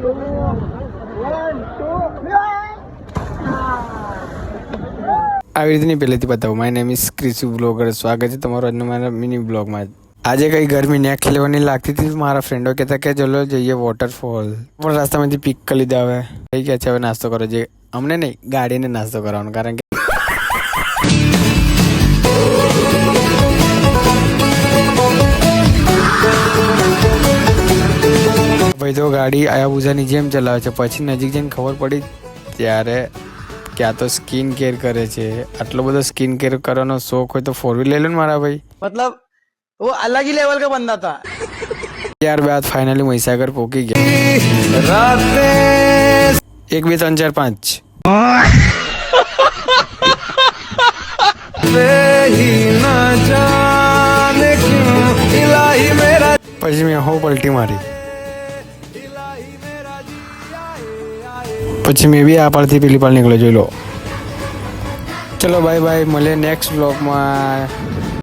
આવી રીતે નહીં પહેલેથી બતાવું. My name is Krishu blogger. સ્વાગત છે તમારું આજના મારા મિની બ્લોગમાં. આજે કઈ ગરમી નેક્સ્ટ લેવલની લાગતી હતી. મારા ફ્રેન્ડો કહેતા કે ચલો જઈએ વોટરફોલ, પણ રસ્તામાંથી પિક કરી લીધા. હવે થઈ ગયા છે, હવે નાસ્તો કરો. જે અમને નહીં, ગાડીને નાસ્તો કરવાનો, કારણ કે ભાઈ તો ગાડી આયાબુઝાની જેમ ચલાવે છે. પછી નજીક જઈને ખબર પડી ત્યારે કે આ તો સ્કિન કેર કરે છે. આટલો બધો સ્કિન કેર કરવાનો શોખ હોય તો 4 વ્હીલ લઈ લો ને મારા ભાઈ. मतलब वो अलग ही लेवल का बंदा था. ત્યારબાદ ફાઇનલી મહીસાગર પહોંચી ગયા. રાતે 1 2 3 4 5 પછી મેં હો પલટી મારી. પછી મેં બી આ પાડથી પેલી પાડ નીકળ્યો. જોઈ લો. ચલો બાય બાય, મળીએ નેક્સ્ટ બ્લોગમાં.